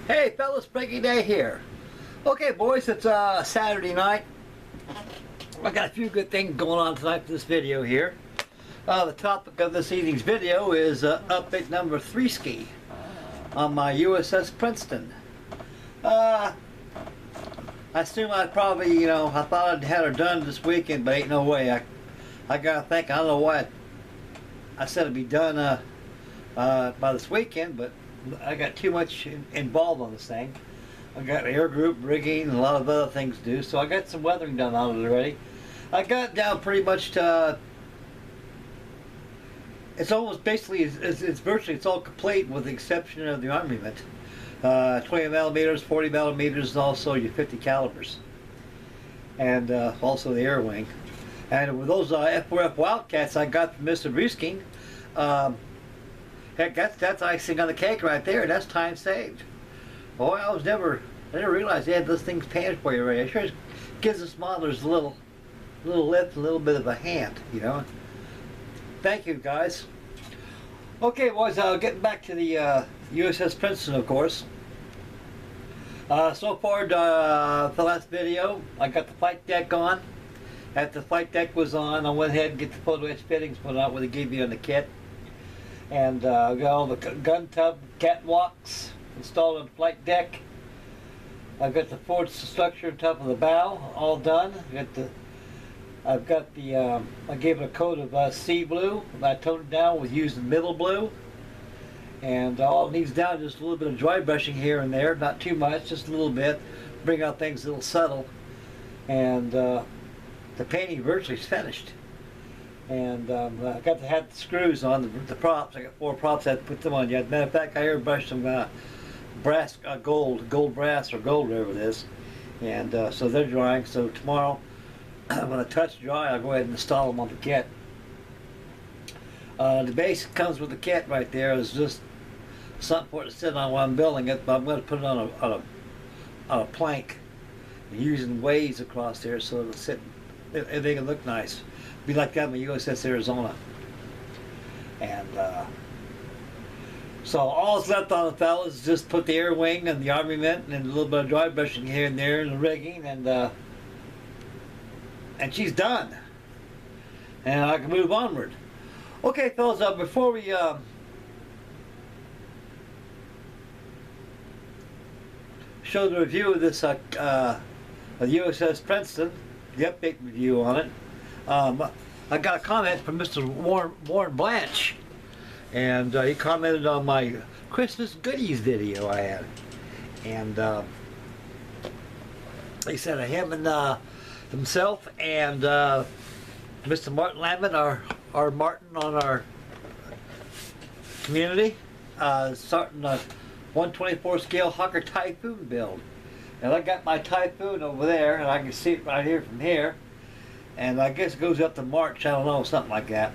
Hey fellas, Frankie Day here. Okay boys, it's Saturday night. I got a few good things going on tonight for this video here. The topic of this evening's video is update number 3 ski on my USS Princeton. I assume I'd probably, I thought I'd had her done this weekend, but ain't no way. I gotta think, I don't know why I said it'd be done by this weekend, but I got too much involved on this thing. I got air group rigging and a lot of other things to do, so I got some weathering done on it already. I got down pretty much to it's almost basically it's all complete with the exception of the armament. 20 millimeters, 40 millimeters, and also your 50 calibers, and also the air wing. And with those F4F Wildcats I got from Mr. Ruskin, heck, that's icing on the cake right there. That's time saved. Boy, I didn't realize they had those things painted for you already. It sure gives us modelers a little lift, a little bit of a hand, Thank you, guys. Okay, boys, getting back to the USS Princeton, of course. So far, the last video, I got the flight deck on. After the flight deck was on, I went ahead and get the photo etch fittings put out what they gave you on the kit. And got all the gun tub catwalks installed on the flight deck. I've got the forward structure on top of the bow all done. I gave it a coat of sea blue. I toned it down with using middle blue. And all it needs down is just a little bit of dry brushing here and there, not too much, just a little bit. Bring out things a little subtle. And the painting virtually is finished. And I got to have the screws on the props. I got 4 props. I had to put them on yet. Matter of fact, I airbrushed some brass, gold brass or gold, whatever it is. And so they're drying. So tomorrow, when I touch dry, I'll go ahead and install them on the kit. The base comes with the kit right there. Is just something for it to sit on while I'm building it. But I'm going to put it on a plank, using ways across there so it'll sit. They can look nice. Be like that in the USS Arizona. And so all that's left on the fellas is just put the air wing and the armament and a little bit of dry brushing here and there and the rigging, and she's done. And I can move onward. Okay, fellas, before we show the review of this the USS Princeton, the update review on it. I got a comment from Mr. Warren Blanche, and he commented on my Christmas goodies video I had, and he said him and himself and Mr. Martin Lambert, our Martin on our community, starting a 124 scale Hawker Typhoon build. And I got my Typhoon over there, and I can see it right here from here. And I guess it goes up to March, I don't know, something like that.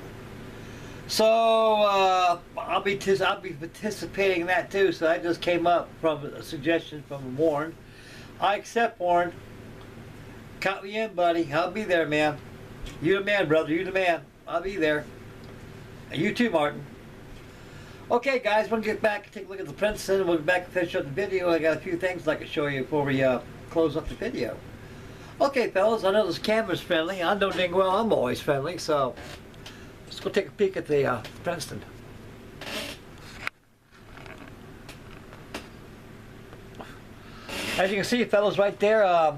So I'll be participating in that too. So that just came up from a suggestion from Warren. I accept, Warren. Count me in, buddy. I'll be there, man. You the man, brother. You the man. I'll be there. And you too, Martin. Okay, guys, we'll get back and take a look at the Princeton. We'll get back and finish up the video. I got a few things I'd like to show you before we close up the video. Okay, fellas, I know this camera's friendly. I know dang well I'm always friendly, so let's go take a peek at the Princeton. As you can see, fellas, right there,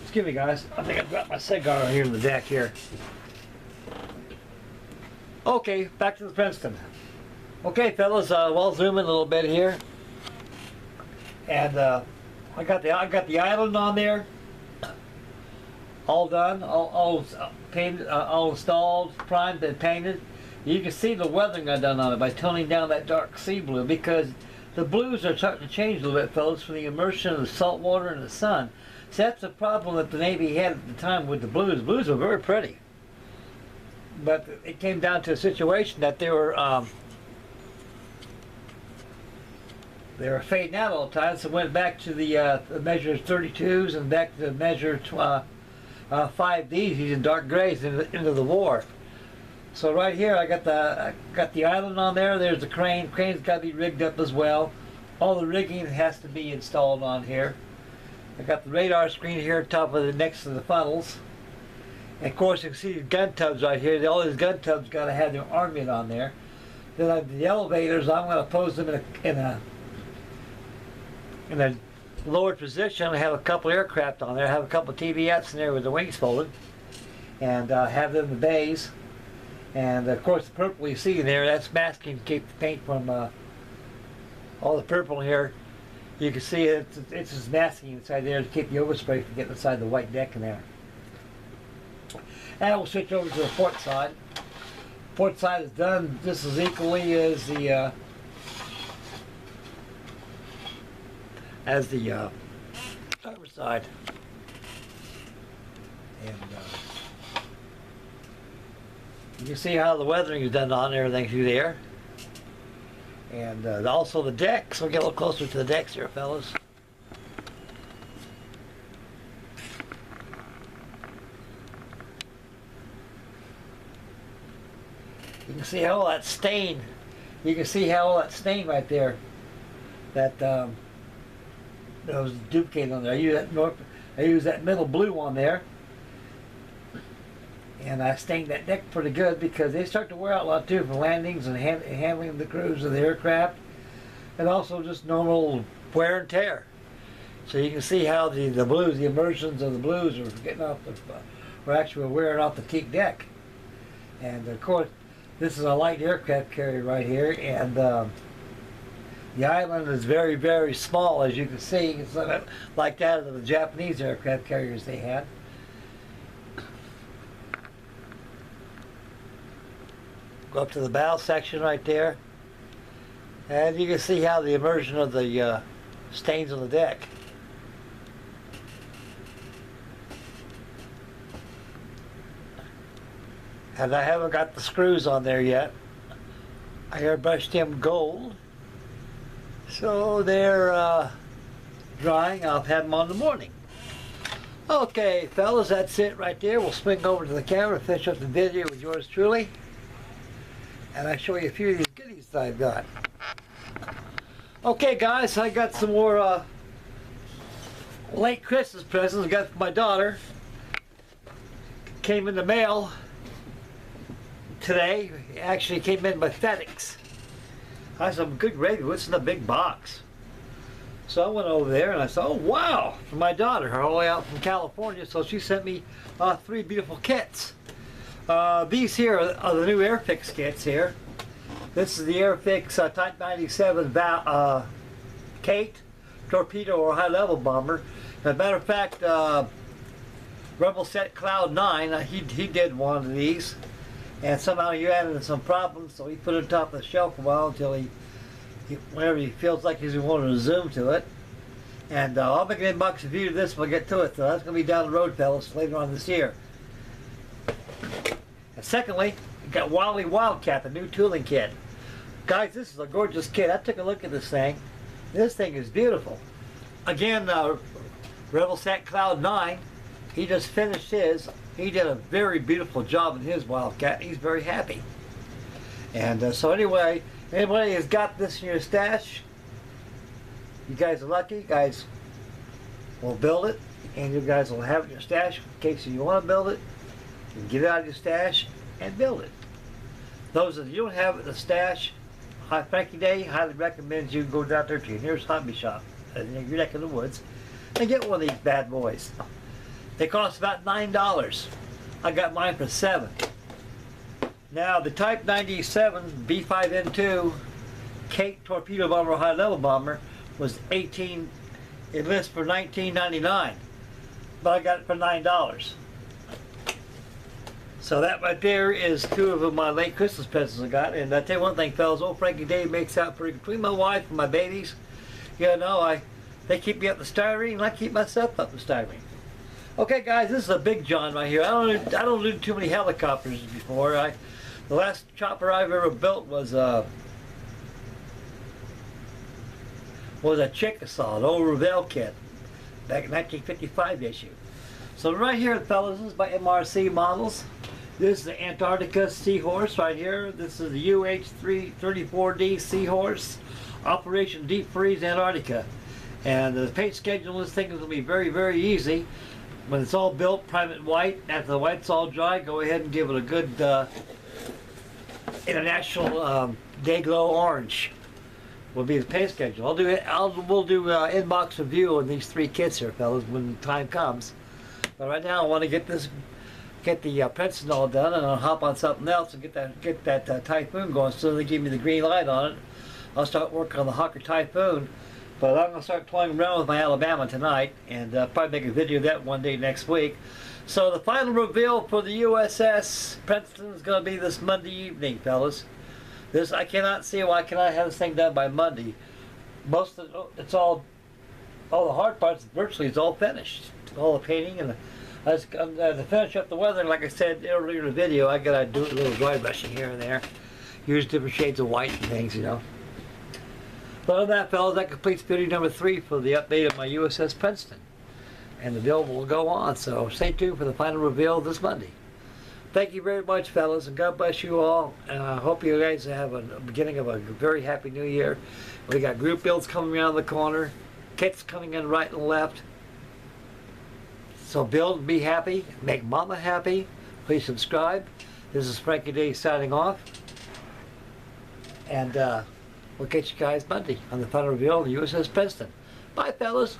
excuse me, guys. I think I dropped my cigar here in the deck here. Okay, back to the Princeton. Okay, fellas, we'll zoom in a little bit here. And I got the island on there, all done, all painted, all installed, primed, and painted. You can see the weathering I've done on it by toning down that dark sea blue, because the blues are starting to change a little bit, fellas, from the immersion of the salt water and the sun. So that's the problem that the Navy had at the time with the blues. The blues were very pretty, but it came down to a situation that they were fading out all the time, so went back to the measure 32s and back to the measure 5Ds using dark grays into the war. So right here I got the island on there. There's the crane. Crane's got to be rigged up as well. All the rigging has to be installed on here. I got the radar screen here top of the next to the funnels. And of course you can see these gun tubs right here. All these gun tubs got to have their armament on there. Then the elevators, I'm going to pose them in a lowered position. I have a couple aircraft on there. I have a couple TVFs in there with the wings folded, and have them in the bays. And of course the purple you see in there, that's masking to keep the paint from all the purple here. You can see it's just masking inside there to keep the overspray from getting inside the white deck in there. And we'll switch over to the port side. Port side is done just as equally as the starboard side. And you can see how the weathering is done on everything through there. And also the decks. We'll get a little closer to the decks here, fellas. You can see how all that stain. You can see how all that stain right there. That was duplicated on there. I use that middle blue on there. And I stained that deck pretty good because they start to wear out a lot too from landings and handling the crews of the aircraft, and also just normal wear and tear. So you can see how the blues, the immersions of the blues are getting off we're actually wearing off the teak deck. And of course, this is a light aircraft carrier right here, and the island is very, very small, as you can see. It's not like that of the Japanese aircraft carriers they had. Go up to the bow section right there, and you can see how the immersion of the stains on the deck. And I haven't got the screws on there yet. I airbrushed them gold, so they're drying. I'll have them on the morning. Okay, fellas, that's it right there. We'll swing over to the camera, finish up the video with yours truly. And I show you a few of these goodies that I've got. Okay, guys, I got some more late Christmas presents I got for my daughter. Came in the mail today. Actually came in by FedEx. I had some good gravy. What's in the big box? So I went over there and I said, oh wow, for my daughter, all the way out from California. So she sent me 3 beautiful kits. These here are the new Airfix kits here. This is the Airfix Type 97 Kate torpedo or high level bomber. As a matter of fact, Rebel Set Cloud 9, he did one of these, and somehow he ran into some problems, so he put it on top of the shelf a while until whenever he feels like he's wanting to zoom to it. And I'll make an inbox review of this when I get to it, so that's going to be down the road, fellas, later on this year. And secondly, we got Wally Wildcat, the new tooling kit. Guys, this is a gorgeous kit. I took a look at this thing. This thing is beautiful. Again, Rebel Set Cloud 9, he just finished his. He did a very beautiful job in his Wildcat. He's very happy. And so anyway, anybody has got this in your stash, you guys are lucky. You guys will build it, and you guys will have it in your stash in case you want to build it. You can get it out of your stash and build it. Those of you who don't have it in the stash, Frankie Day highly recommends you go down there to your nearest hobby shop in your neck of the woods and get one of these bad boys. They cost about $9. I got mine for $7. Now the Type 97 B5N2 Kate torpedo bomber high level bomber was $18. It lists for $19.99, but I got it for $9. So that right there is 2 of my late Christmas presents I got. And I tell you one thing, fellas, old Frankie Dave makes out pretty between my wife and my babies. You know, they keep me up the styrene, and I keep myself up the styrene. Okay, guys, this is a big John right here. I don't do too many helicopters before. The last chopper I've ever built was a Chickasaw, an old Revell kit, back in 1955 issue. So right here, fellas, this is my MRC models. This is the Antarctica Seahorse right here. This is the UH-34D Seahorse, Operation Deep Freeze Antarctica. And the paint schedule on this thing is going to be very, very easy. When it's all built, prime it white. After the white's all dry, go ahead and give it a good international day glow orange. Will be the paint schedule. We'll do inbox review on these 3 kits here, fellas, when the time comes. But right now, I want to get the Princeton all done, and I'll hop on something else and get that Typhoon going. So they give me the green light on it, I'll start working on the Hawker Typhoon. But I'm going to start toying around with my Alabama tonight, and probably make a video of that one day next week. So the final reveal for the USS Princeton is going to be this Monday evening, fellas. I cannot see why I cannot have this thing done by Monday. It's all the hard parts virtually is all finished. All the painting, and to finish up the weather, like I said earlier in the video, I gotta do a little dry brushing here and there. Use different shades of white and things, you know. But other than that, fellas, that completes video number 3 for the update of my USS Princeton. And the build will go on, so stay tuned for the final reveal this Monday. Thank you very much, fellas, and God bless you all. And I hope you guys have a beginning of a very happy new year. We got group builds coming around the corner, kits coming in right and left. So build and be happy, make mama happy. Please subscribe. This is Frankie Day signing off. And we'll catch you guys Monday on the final reveal of the USS Princeton. Bye, fellas.